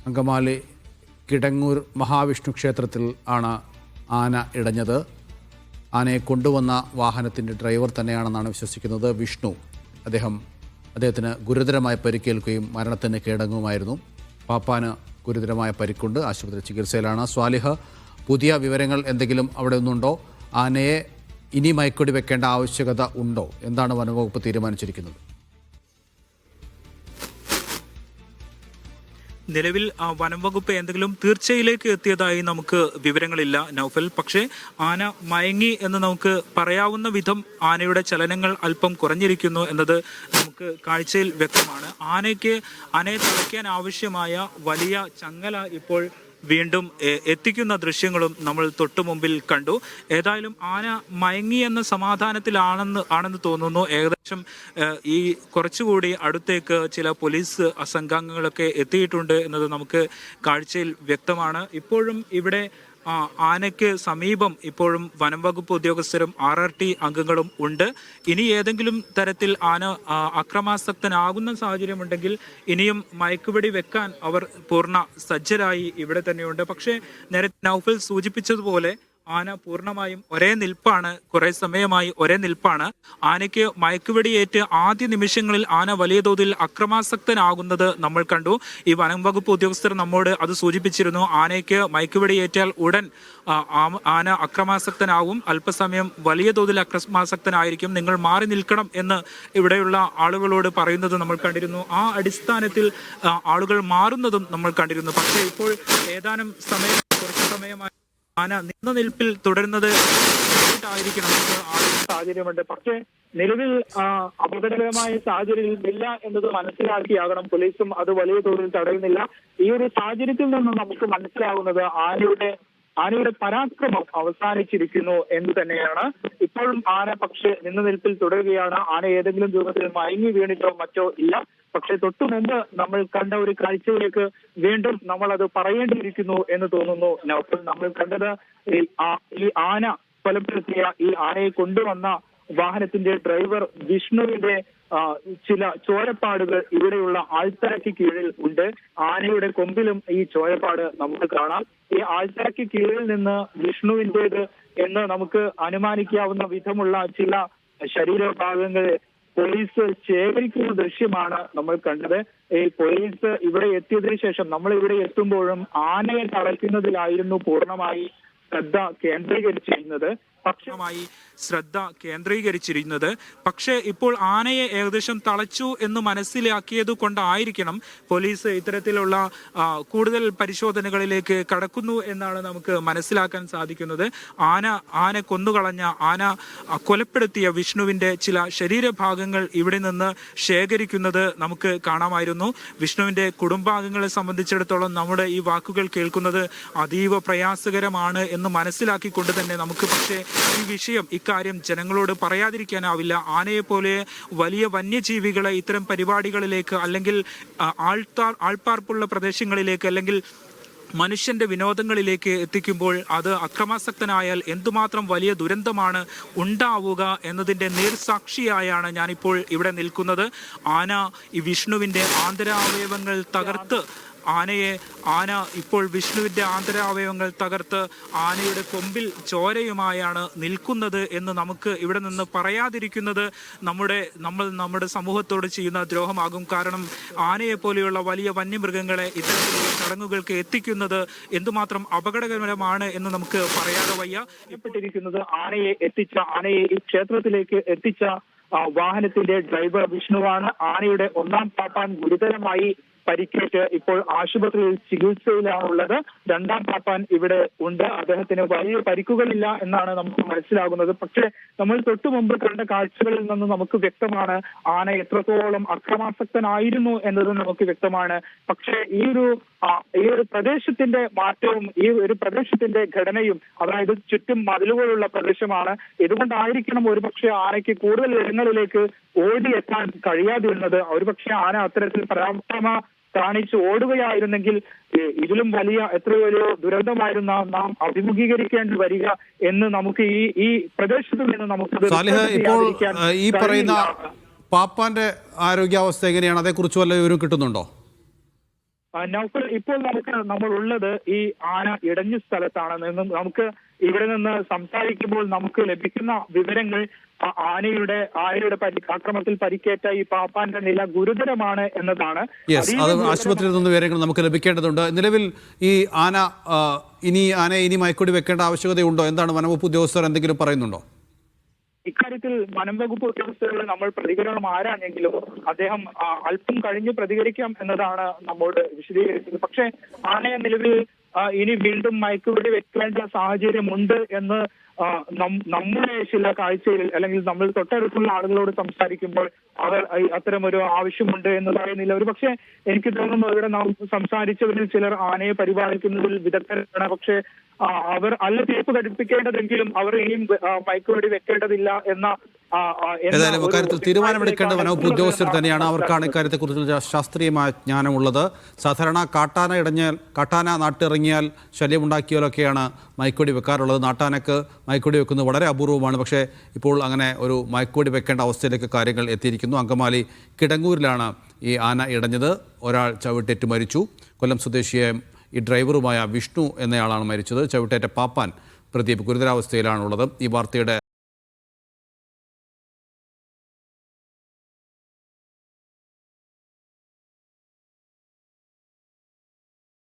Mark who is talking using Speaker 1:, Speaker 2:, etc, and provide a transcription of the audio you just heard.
Speaker 1: അങ്കമാലി കിടങ്ങൂർ മഹാവിഷ്ണു ക്ഷേത്രത്തിൽ ആണ് ആന ഇടഞ്ഞത്. ആനയെ കൊണ്ടുവന്ന വാഹനത്തിൻ്റെ ഡ്രൈവർ തന്നെയാണെന്നാണ് വിശ്വസിക്കുന്നത് വിഷ്ണു. അദ്ദേഹത്തിന് ഗുരുതരമായ പരിക്കേൽക്കുകയും മരണത്തിന് കീഴടങ്ങുമായിരുന്നു. പാപ്പാന് ഗുരുതരമായ പരിക്കുണ്ട്, ആശുപത്രി ചികിത്സയിലാണ്. സ്വാലിഹ്, പുതിയ വിവരങ്ങൾ എന്തെങ്കിലും അവിടെ നിന്നുണ്ടോ? ആനയെ ഇനി മയക്കുവെടി വെക്കേണ്ട ആവശ്യകത ഉണ്ടോ? എന്താണ് വനംവകുപ്പ് തീരുമാനിച്ചിരിക്കുന്നത്?
Speaker 2: നിലവിൽ വനംവകുപ്പ് എന്തെങ്കിലും തീർച്ചയിലേക്ക് എത്തിയതായി നമുക്ക് വിവരങ്ങളില്ല നൗഫൽ. പക്ഷേ ആന മയങ്ങി എന്ന് നമുക്ക് പറയാവുന്ന വിധം ആനയുടെ ചലനങ്ങൾ അല്പം കുറഞ്ഞിരിക്കുന്നു എന്നത് നമുക്ക് കാഴ്ചയിൽ വ്യക്തമാണ്. ആനയെ തളയ്ക്കാൻ ആവശ്യമായ വലിയ ചങ്ങല ഇപ്പോൾ വീണ്ടും എത്തിക്കുന്ന ദൃശ്യങ്ങളും നമ്മൾ തൊട്ടു മുമ്പിൽ കണ്ടു. ഏതായാലും ആന മയങ്ങി എന്ന സമാധാനത്തിലാണെന്ന് തോന്നുന്നു. ഏകദേശം ഈ കുറച്ചുകൂടി അടുത്തേക്ക് ചില പോലീസ് സംഘാംഗങ്ങളൊക്കെ എത്തിയിട്ടുണ്ട് എന്നത് നമുക്ക് കാഴ്ചയിൽ വ്യക്തമാണ്. ഇപ്പോഴും ഇവിടെ ആനയ്ക്ക് സമീപം ഇപ്പോഴും വനംവകുപ്പ് ഉദ്യോഗസ്ഥരും RRT അംഗങ്ങളും ഉണ്ട്. ഇനി ഏതെങ്കിലും തരത്തിൽ ആന അക്രമാസക്തനാകുന്ന സാഹചര്യമുണ്ടെങ്കിൽ ഇനിയും മയക്കുവെടി വെക്കാൻ അവർ പൂർണ്ണ സജ്ജരായി ഇവിടെ തന്നെയുണ്ട്. പക്ഷേ നേരത്തെ നൗഫൽ സൂചിപ്പിച്ചതുപോലെ ആന പൂർണ്ണമായും ഒരേ നിൽപ്പാണ്, കുറെ സമയമായി ഒരേ നിൽപ്പാണ്. ആനയ്ക്ക് മയക്കുവെടിയേറ്റ് ആദ്യ നിമിഷങ്ങളിൽ ആന വലിയ തോതിൽ അക്രമാസക്തനാകുന്നത് നമ്മൾ കണ്ടു. ഈ വനം വകുപ്പ് ഉദ്യോഗസ്ഥർ നമ്മോട് അത് സൂചിപ്പിച്ചിരുന്നു. ആനയ്ക്ക് മയക്കുവെടിയേറ്റാൽ ഉടൻ ആന അക്രമാസക്തനാകും, അല്പസമയം വലിയ തോതിൽ അക്രമാസക്തനായിരിക്കും, നിങ്ങൾ മാറി നിൽക്കണം എന്ന് ഇവിടെയുള്ള ആളുകളോട് പറയുന്നത് നമ്മൾ കണ്ടിരുന്നു. ആ അടിസ്ഥാനത്തിൽ ആളുകൾ മാറുന്നതും നമ്മൾ കണ്ടിരുന്നു. പക്ഷേ ഇപ്പോൾ ഏതാനും കുറച്ച് സമയമായി ആന നിന്ന നിൽപ്പിൽ തുടരുന്നത് ആയിരിക്കണം സാഹചര്യമുണ്ട്. പക്ഷേ നിലവിൽ അപകടകരമായ സാഹചര്യം ഇല്ല എന്നത് മനസ്സിലാക്കിയാകണം പോലീസും അത് വലിയ തോതിൽ തടയുന്നില്ല. ഈ ഒരു സാഹചര്യത്തിൽ നിന്ന് നമുക്ക് മനസ്സിലാകുന്നത് ആനയുടെ പരാക്രമം അവസാനിച്ചിരിക്കുന്നു എന്ന് തന്നെയാണ്. ഇപ്പോഴും ആന പക്ഷേ നിന്ന നിൽപ്പിൽ തുടരുകയാണ്. ആന ഏതെങ്കിലും രൂപത്തിൽ മയങ്ങി വീണിട്ടോ മറ്റോ ഇല്ല. പക്ഷെ തൊട്ടു മുമ്പ് നമ്മൾ കണ്ട ഒരു കാഴ്ചയിലേക്ക് വീണ്ടും നമ്മൾ അത് പറയേണ്ടിയിരിക്കുന്നു എന്ന് തോന്നുന്നു നൗഫൽ. നമ്മൾ കണ്ടത് ഈ ആന കൊലപ്പെടുത്തിയ ഈ ആനയെ കൊണ്ടുവന്ന വാഹനത്തിന്റെ ഡ്രൈവർ വിഷ്ണുവിന്റെ ചില ചോരപ്പാടുകൾ ഇവിടെയുള്ള ആൾത്തറയ്ക്ക് കീഴിൽ ഉണ്ട്. ആനയുടെ കൊമ്പിലും ഈ ചോരപ്പാട് നമുക്ക് കാണാം. ഈ ആൾത്തറയ്ക്ക് കീഴിൽ നിന്ന് വിഷ്ണുവിൻ്റേത് എന്ന് നമുക്ക് അനുമാനിക്കാവുന്ന വിധമുള്ള ചില ശരീരഭാഗങ്ങൾ പോലീസ് ശേഖരിക്കുന്ന ദൃശ്യമാണ് നമ്മൾ കണ്ടത്. ഈ പോലീസ് ഇവിടെ എത്തിയതിനു ശേഷം നമ്മൾ ഇവിടെ എത്തുമ്പോഴും ആനയെ തളയ്ക്കുന്നതിലായിരുന്നു പൂർണ്ണമായി ശ്രദ്ധ കേന്ദ്രീകരിച്ചിരുന്നത്. പക്ഷേ ഇപ്പോൾ ആനയെ ഏകദേശം തളച്ചു എന്ന് മനസ്സിലാക്കിയത് കൊണ്ടായിരിക്കണം പോലീസ് ഇത്തരത്തിലുള്ള കൂടുതൽ പരിശോധനകളിലേക്ക് കടക്കുന്നു എന്നാണ് നമുക്ക് മനസ്സിലാക്കാൻ സാധിക്കുന്നത്. ആന കൊന്നുകളഞ്ഞ, ആന കൊലപ്പെടുത്തിയ വിഷ്ണുവിന്റെ ചില ശരീരഭാഗങ്ങൾ ഇവിടെ നിന്ന് ശേഖരിക്കുന്നത് നമുക്ക് കാണാമായിരുന്നു. വിഷ്ണുവിന്റെ കുടുംബാംഗങ്ങളെ സംബന്ധിച്ചിടത്തോളം നമ്മുടെ ഈ വാക്കുകൾ കേൾക്കുന്നത് അതീവ പ്രയാസകരമാണ് എന്ന് മനസ്സിലാക്കിക്കൊണ്ട് തന്നെ നമുക്ക് പക്ഷേ ഇക്കാര്യം ജനങ്ങളോട് പറയാതിരിക്കാനാവില്ല. ആനയെ പോലെ വലിയ വന്യജീവികളെ ഇത്തരം പരിപാടികളിലേക്ക് അല്ലെങ്കിൽ ആൾപ്പാർപ്പുള്ള പ്രദേശങ്ങളിലേക്ക് അല്ലെങ്കിൽ മനുഷ്യന്റെ വിനോദങ്ങളിലേക്ക് എത്തിക്കുമ്പോൾ അത് അക്രമാസക്തനായാൽ എന്തുമാത്രം വലിയ ദുരന്തമാണ് ഉണ്ടാവുക എന്നതിൻ്റെ നേർസാക്ഷിയായാണ് ഞാനിപ്പോൾ ഇവിടെ നിൽക്കുന്നത്. ആന ഈ വിഷ്ണുവിൻ്റെ ആന്തരാവയവങ്ങൾ തകർത്ത് ആന ഇപ്പോൾ വിഷ്ണുവിന്റെ ആന്തരാവയവങ്ങൾ തകർത്ത് ആനയുടെ കൊമ്പിൽ ചോരയുമായാണ് നിൽക്കുന്നത് എന്ന് നമുക്ക് ഇവിടെ നിന്ന് പറയാതിരിക്കുന്നത് നമ്മുടെ സമൂഹത്തോട് ചെയ്യുന്ന ദ്രോഹമാകും. കാരണം ആനയെ പോലെയുള്ള വലിയ വന്യമൃഗങ്ങളെ ഇത്തരത്തിലുള്ള ചടങ്ങുകൾക്ക് എത്തിക്കുന്നത് എന്തുമാത്രം അപകടകരമാണ് എന്ന് നമുക്ക് പറയാതെ വയ്യ. ആനയെ ഈ ക്ഷേത്രത്തിലേക്ക് എത്തിച്ച വാഹനത്തിന്റെ ഡ്രൈവർ വിഷ്ണുവാണ്. ആനയുടെ ഒന്നാം പാപ്പാൻ ഗുരുതരമായി പരിക്കേറ്റ് ഇപ്പോൾ ആശുപത്രിയിൽ ചികിത്സയിലാണുള്ളത്. രണ്ടാം പാപ്പാൻ ഇവിടെ ഉണ്ട്. അദ്ദേഹത്തിന് വലിയ പരിക്കുകളില്ല എന്നാണ് നമുക്ക് മനസ്സിലാകുന്നത്. പക്ഷേ നമ്മൾ തൊട്ടു മുമ്പ് കണ്ട കാഴ്ചകളിൽ നിന്ന് നമുക്ക് വ്യക്തമാണ് ആന എത്രത്തോളം അക്രമാസക്തനായിരുന്നു എന്നത് നമുക്ക് വ്യക്തമാണ്. പക്ഷേ ഈ ഒരു പ്രദേശത്തിന്റെ മാറ്റവും ഈ ഒരു പ്രദേശത്തിന്റെ ഘടനയും, അതായത് ചുറ്റും മതിലുകളുള്ള പ്രദേശമാണ്. ഇതുകൊണ്ടായിരിക്കണം ഒരുപക്ഷെ ആനയ്ക്ക് കൂടുതൽ ഇടങ്ങളിലേക്ക് ഓടിയെത്താൻ കഴിയാതിരുന്നത്. ഒരുപക്ഷെ ആന അത്തരത്തിൽ പരാക്രമ കാണിച്ച് ഓടുകയായിരുന്നെങ്കിൽ ഇതിലും എത്രയോ വലിയ ദുരന്തമായിരുന്നു നാം അഭിമുഖീകരിക്കേണ്ടി വരിക എന്ന് നമുക്ക് ഈ പ്രദേശത്ത് നിന്ന് നമുക്ക്
Speaker 1: ഇപ്പോൾ ഈ പറയുന്ന പാപ്പാന്റെ ആരോഗ്യാവസ്ഥ എങ്ങനെയാണ്? അതേക്കുറിച്ച് വല്ല വിവരം കിട്ടുന്നുണ്ടോ?
Speaker 2: നൗഫൽ, ഇപ്പോൾ നമ്മൾ ഉള്ളത് ഈ ആന ഇടഞ്ഞ സ്ഥലത്താണ്. നമുക്ക് ഇവിടെ നിന്ന് സംസാരിക്കുമ്പോൾ നമുക്ക് ലഭിക്കുന്ന വിവരങ്ങൾ ആനയുടെ ആക്രമണത്തിൽ പരിക്കേറ്റ ഈ പാപ്പാന്റെ നില ഗുരുതരമാണ് എന്നതാണ്.
Speaker 1: യെസ്, അത് ആശുപത്രിയിൽ നിന്ന് വിവരങ്ങൾ നമുക്ക് ലഭിക്കേണ്ടതുണ്ട്. നിലവിൽ ഈ ആനയെ ഇനി മയക്കുവെടി വെക്കേണ്ട ആവശ്യകതയുണ്ടോ? എന്താണ് വനംവകുപ്പ് ഉദ്യോഗസ്ഥർ എന്തെങ്കിലും പറയുന്നുണ്ടോ?
Speaker 2: ഇക്കാര്യത്തിൽ വനം വകുപ്പ് ഉദ്യോഗസ്ഥരോട് നമ്മൾ പ്രതികരണം ആരാഞ്ഞെങ്കിലും അദ്ദേഹം അല്പം കഴിഞ്ഞ് പ്രതികരിക്കാം എന്നതാണ് നമ്മോട് വിശദീകരിച്ചത്. പക്ഷേ ആനയെ നിലവിൽ ഇനി വീണ്ടും മയക്കുവെടി വെക്കേണ്ട സാഹചര്യമുണ്ട് എന്ന് നമ്മുടെ ചില കാഴ്ചയിൽ അല്ലെങ്കിൽ നമ്മൾ തൊട്ടടുത്തുള്ള ആളുകളോട് സംസാരിക്കുമ്പോൾ അവർ അത്തരമൊരു ആവശ്യമുണ്ട് എന്ന് പറയുന്നില്ല. ഒരു പക്ഷേ എനിക്ക് തോന്നുന്നു ഇവിടെ നാം സംസാരിച്ചവരിൽ ചിലർ ആനയെ പരിപാലിക്കുന്നതിൽ വിദഗ്ധരാണ്. പക്ഷേ അവർ തീർപ്പ് ഘടിപ്പിക്കേണ്ടതെങ്കിലും അവർ ഇനിയും മയക്കുവെടി വെക്കേണ്ടതില്ല എന്ന
Speaker 1: ഏതായാലും ഇക്കാര്യത്തിൽ തീരുമാനമെടുക്കേണ്ട വനവകുപ്പ് ഉദ്യോഗസ്ഥർ തന്നെയാണ്. അവർക്കാണ് ഇക്കാര്യത്തെക്കുറിച്ചുള്ള ശാസ്ത്രീയമായ ജ്ഞാനമുള്ളത്. സാധാരണ കാട്ടാന നാട്ടിറങ്ങിയാൽ ശല്യമുണ്ടാക്കിയാലൊക്കെയാണ് മയക്കുവെടി വെക്കാറുള്ളത്. നാട്ടാനക്ക് മയക്കുവെടി വെക്കുന്നത് വളരെ അപൂർവമാണ്. പക്ഷേ ഇപ്പോൾ അങ്ങനെ ഒരു മയക്കുവെടി വെക്കേണ്ട അവസ്ഥയിലേക്ക് കാര്യങ്ങൾ എത്തിയിരിക്കുന്നു. അങ്കമാലി കിടങ്ങൂരിലാണ് ഈ ആന ഇടഞ്ഞത്. ഒരാൾ ചവിട്ടേറ്റ് മരിച്ചു. കൊല്ലം സ്വദേശിയെ ഈ ഡ്രൈവറുമായ വിഷ്ണു എന്നയാളാണ് മരിച്ചത്. ചവിട്ടേറ്റ പാപ്പാൻ പ്രദീപ് ഗുരുതരാവസ്ഥയിലാണുള്ളത്. ഈ വാർത്തയുടെ